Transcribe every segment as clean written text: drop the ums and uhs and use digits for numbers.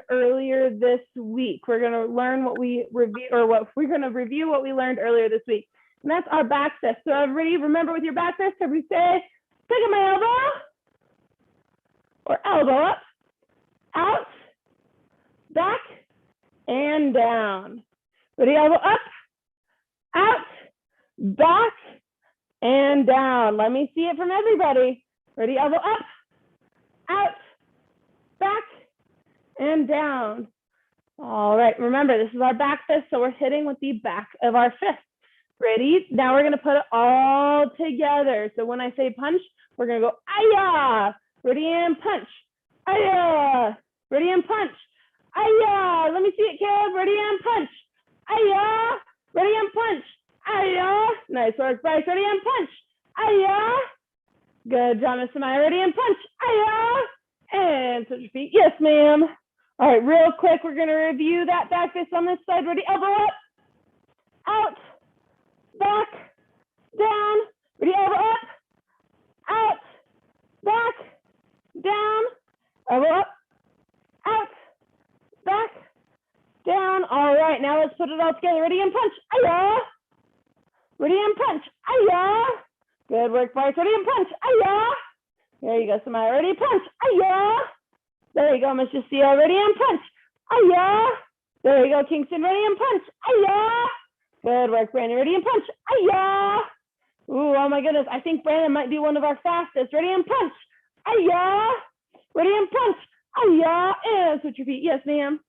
earlier this week. We're going to learn what we review, or what we're going to review what we learned earlier this week. And that's our back fist. So everybody remember with your back fist, everybody say, pick up my elbow, or elbow up, out, back, and down. Ready, elbow up, out, back, and down. Let me see it from everybody. Ready, elbow up, out, back, and down. All right, remember, this is our back fist, so we're hitting with the back of our fist. Ready? Now we're gonna put it all together. So when I say punch, we're gonna go, ayah. Ready, and punch. Ayah. Ready, and punch. Ayah. Let me see it, Caleb. Ready, and punch. Ayah. Ready, and punch. Ayah. Nice work, Bryce. Ready, and punch. Ayah. Good job, Miss Samaya. Ready, and punch. Ayah. And switch your feet. Yes, ma'am. All right, real quick, we're going to review that back fist on this side. Ready, elbow up, out, back, down. Ready, elbow up, out, back, down. Elbow up, out, back, down. All right, now let's put it all together. Ready, and punch. Ayah. Ready, and punch. Ayah. Good work, Bryce. Ready, and punch. Ayah. There you go, Samaya. Ready, punch. Ayah. There you go, Miss Jacia. Ready, and punch. Ayah. There you go, Kingston. Ready, and punch. Ayah. Good work, Brandon. Ready, and punch. Ayah. Ooh, oh my goodness. I think Brandon might be one of our fastest. Ready, and punch. Ayah. Ready, and punch. Ayah. And switch your feet. Yes, ma'am.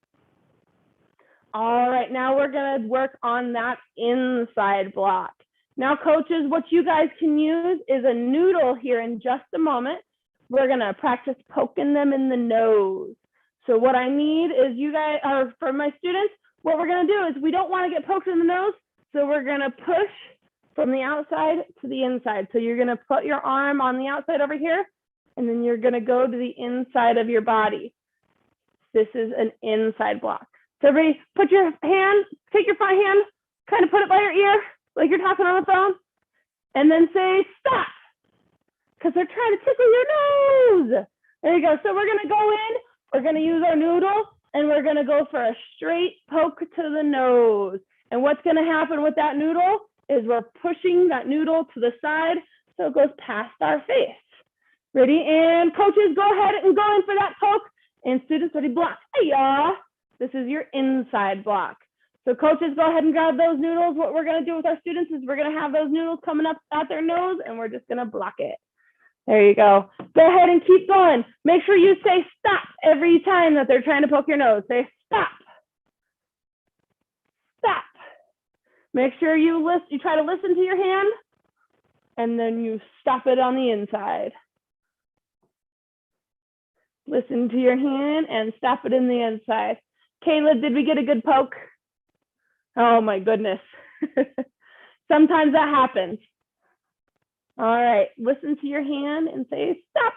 All right, now we're going to work on that inside block. Now, coaches, what you guys can use is a noodle here in just a moment. We're going to practice poking them in the nose. So what I need is you guys, or for my students, what we're going to do is we don't want to get poked in the nose. So we're going to push from the outside to the inside. So you're going to put your arm on the outside over here, and then you're going to go to the inside of your body. This is an inside block. So everybody put your hand, take your front hand, kind of put it by your ear, like you're talking on the phone, and then say stop, because they're trying to tickle your nose. There you go. So we're going to go in, we're going to use our noodle, and we're going to go for a straight poke to the nose. And what's going to happen with that noodle is we're pushing that noodle to the side so it goes past our face. Ready? And coaches, go ahead and go in for that poke. And students, ready? Block. Hey-ya. This is your inside block. So coaches, go ahead and grab those noodles. What we're going to do with our students is we're going to have those noodles coming up out their nose, and we're just going to block it. There you go. Go ahead and keep going. Make sure you say stop every time that they're trying to poke your nose. Say stop. Stop. Make sure you try to listen to your hand, and then you stop it on the inside. Listen to your hand and stop it in the inside. Caleb, did we get a good poke? Oh my goodness. Sometimes that happens. All right, listen to your hand and say stop.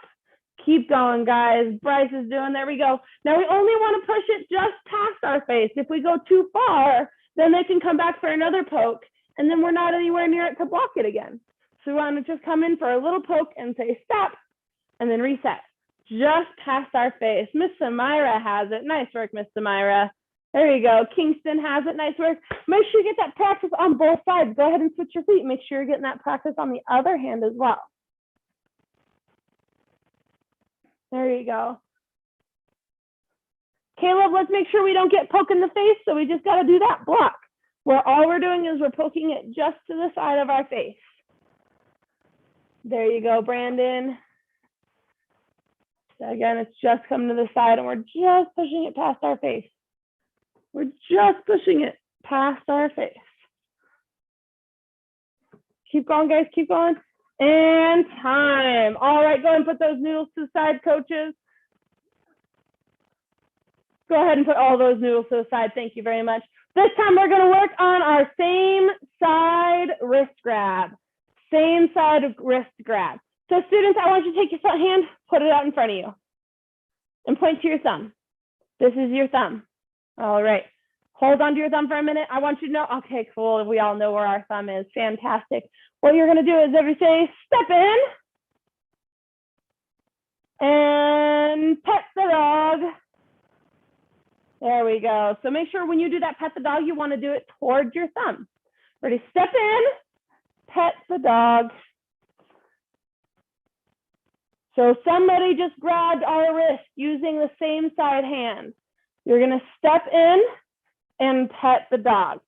Keep going, guys. Bryce is doing, there we go. Now we only want to push it just past our face. If we go too far, then they can come back for another poke, and then we're not anywhere near it to block it again. So we want to just come in for a little poke and say stop, and then reset. Just past our face. Miss Samira has it. Nice work, Miss Samira. There you go. Kingston has it. Nice work. Make sure you get that practice on both sides. Go ahead and switch your feet. Make sure you're getting that practice on the other hand as well. There you go. Caleb, let's make sure we don't get poked in the face. So we just got to do that block where all we're doing is we're poking it just to the side of our face. There you go, Brandon. So again, it's just coming to the side, and we're just pushing it past our face. We're just pushing it past our face. Keep going, guys, keep going. And time. All right, go ahead and put those noodles to the side, coaches. Go ahead and put all those noodles to the side. Thank you very much. This time we're going to work on our same side wrist grab. Same side wrist grab. So students, I want you to take your front hand, put it out in front of you, and point to your thumb. This is your thumb. All right. Hold on to your thumb for a minute. I want you to know, okay, cool. We all know where our thumb is. Fantastic. What you're going to do is every say, step in and pet the dog. There we go. So make sure when you do that pet the dog, you want to do it towards your thumb. Ready, step in, pet the dog. So somebody just grabbed our wrist using the same side hand. You're going to step in and pet the dog.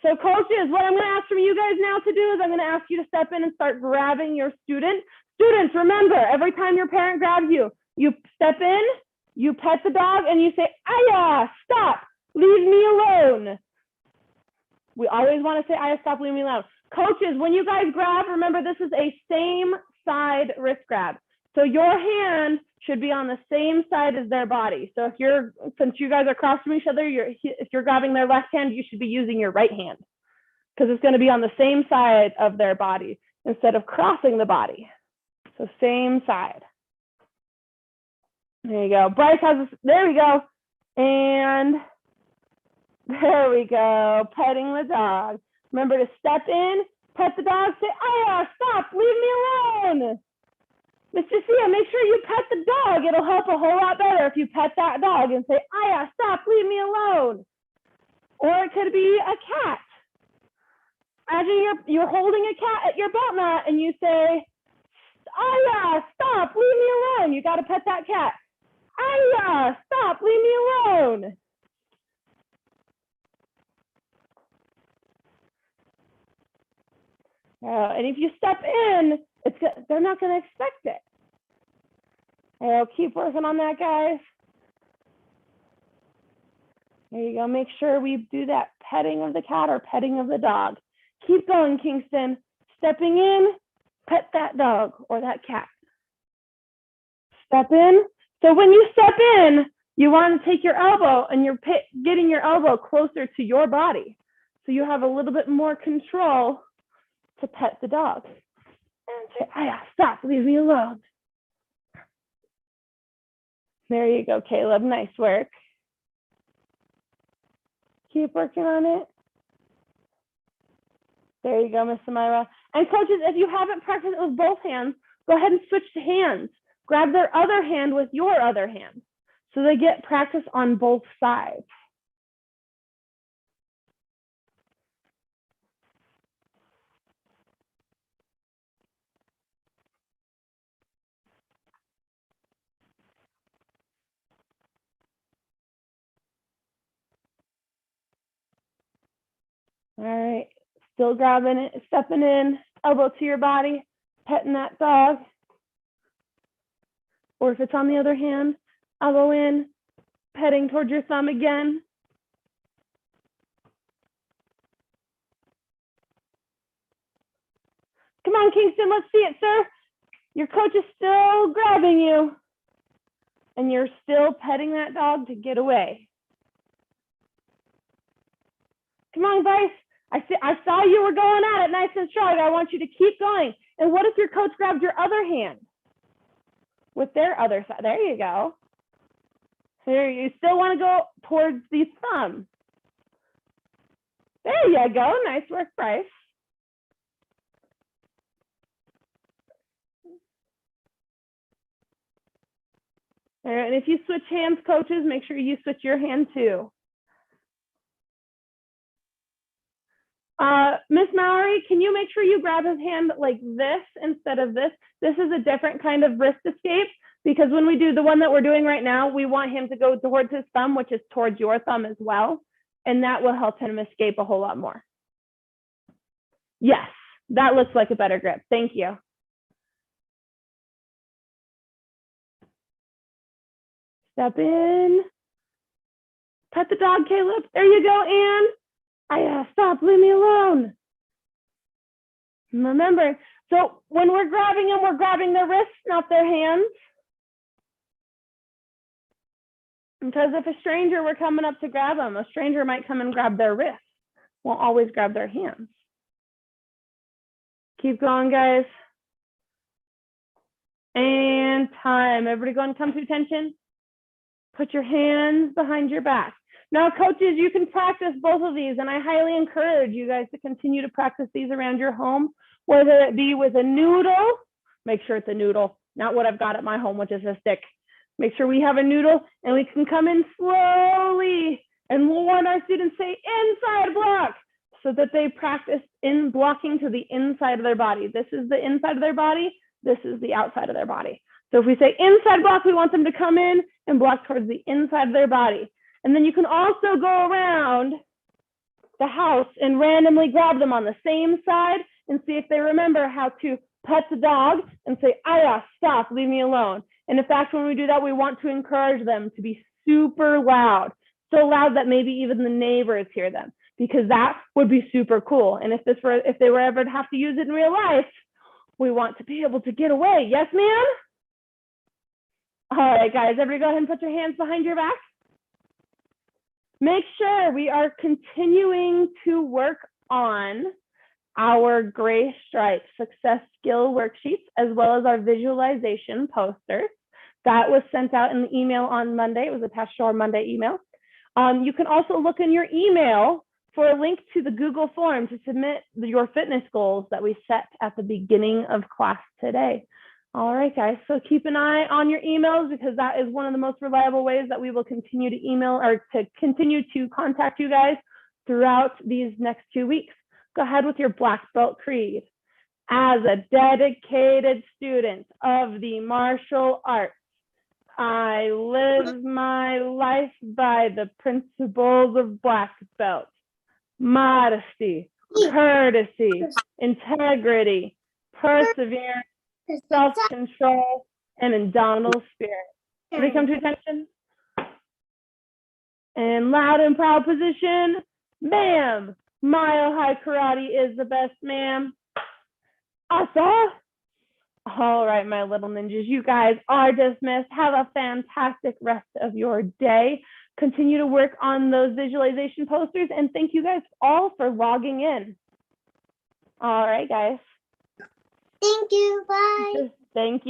So coaches, what I'm going to ask from you guys now to do is I'm going to ask you to step in and start grabbing your student. Students, remember, every time your parent grabs you, you step in, you pet the dog, and you say, "Aya, stop, leave me alone." We always want to say, "Aya, stop, leave me alone." Coaches, when you guys grab, remember this is a same side wrist grab. So your hand should be on the same side as their body. So since you guys are across from each other, if you're grabbing their left hand, you should be using your right hand because it's going to be on the same side of their body instead of crossing the body. So same side. There you go. Bryce has this, there we go. And there we go. Petting the dog. Remember to step in, pet the dog, say, "Aya, stop, leave me alone." Mr. Sia, make sure you pet the dog. It'll help a whole lot better if you pet that dog and say, "Aya, stop, leave me alone." Or it could be a cat. Imagine you're holding a cat at your belt knot and you say, "Aya, stop, leave me alone." You got to pet that cat. "Aya, stop, leave me alone." And if you step in, they're not going to expect it. I'll keep working on that, guys. There you go. Make sure we do that petting of the cat or petting of the dog. Keep going, Kingston. Stepping in, pet that dog or that cat. Step in. So when you step in, you want to take your elbow and you're getting your elbow closer to your body. So you have a little bit more control to pet the dog. And say, "Aya, stop, leave me alone." There you go, Caleb. Nice work. Keep working on it. There you go, Miss Samira. And coaches, if you haven't practiced it with both hands, go ahead and switch to hands. Grab their other hand with your other hand so they get practice on both sides. All right, still grabbing it, stepping in, elbow to your body, petting that dog. Or if it's on the other hand, elbow in, petting towards your thumb again. Come on, Kingston, let's see it, sir. Your coach is still grabbing you. And you're still petting that dog to get away. Come on, Bryce. I saw you were going at it nice and strong. I want you to keep going. And what if your coach grabbed your other hand with their other side? There you go. Here, you still want to go towards the thumb. There you go. Nice work, Bryce. All right, and if you switch hands, coaches, make sure you switch your hand too. Miss Mallory, can you make sure you grab his hand like this instead of this? This is a different kind of wrist escape because when we do the one that we're doing right now, we want him to go towards his thumb, which is towards your thumb as well. And that will help him escape a whole lot more. Yes, that looks like a better grip. Thank you. Step in. Pet the dog, Caleb. There you go, Anne. Stop, leave me alone. Remember, so when we're grabbing them, we're grabbing their wrists, not their hands. Because if a stranger were coming up to grab them, a stranger might come and grab their wrists. Won't always grab their hands. Keep going, guys. And time. Everybody go and come to attention. Put your hands behind your back. Now, coaches, you can practice both of these, and I highly encourage you guys to continue to practice these around your home, whether it be with a noodle. Make sure it's a noodle, not what I've got at my home, which is a stick. Make sure we have a noodle, and we can come in slowly want our students to say inside block so that they practice in blocking to the inside of their body. This is the inside of their body. This is the outside of their body. So if we say inside block, we want them to come in and block towards the inside of their body. And then you can also go around the house and randomly grab them on the same side and see if they remember how to pet the dog and say, Aya, stop, leave me alone. And in fact, when we do that, we want to encourage them to be super loud, so loud that maybe even the neighbors hear them, because that would be super cool. And if they were ever to have to use it in real life, we want to be able to get away. Yes, ma'am? All right, guys, everybody go ahead and put your hands behind your back. Make sure we are continuing to work on our Gray Stripe success skill worksheets, as well as our visualization posters. That was sent out in the email on Monday. It was attached to our Monday email. You can also look in your email for a link to the Google form to submit your fitness goals that we set at the beginning of class today. All right, guys, so keep an eye on your emails, because that is one of the most reliable ways that we will continue to email or to continue to contact you guys throughout these next 2 weeks. Go ahead with your black belt creed. As a dedicated student of the martial arts, I live my life by the principles of black belt: modesty, courtesy, integrity, perseverance, self-control, and indomitable spirit. Everybody come to attention. And loud and proud position. Ma'am, Mile High Karate is the best, ma'am. Asa. All right, my little ninjas, you guys are dismissed. Have a fantastic rest of your day. Continue to work on those visualization posters, and thank you guys all for logging in. All right, guys. Thank you. Bye. Thank you.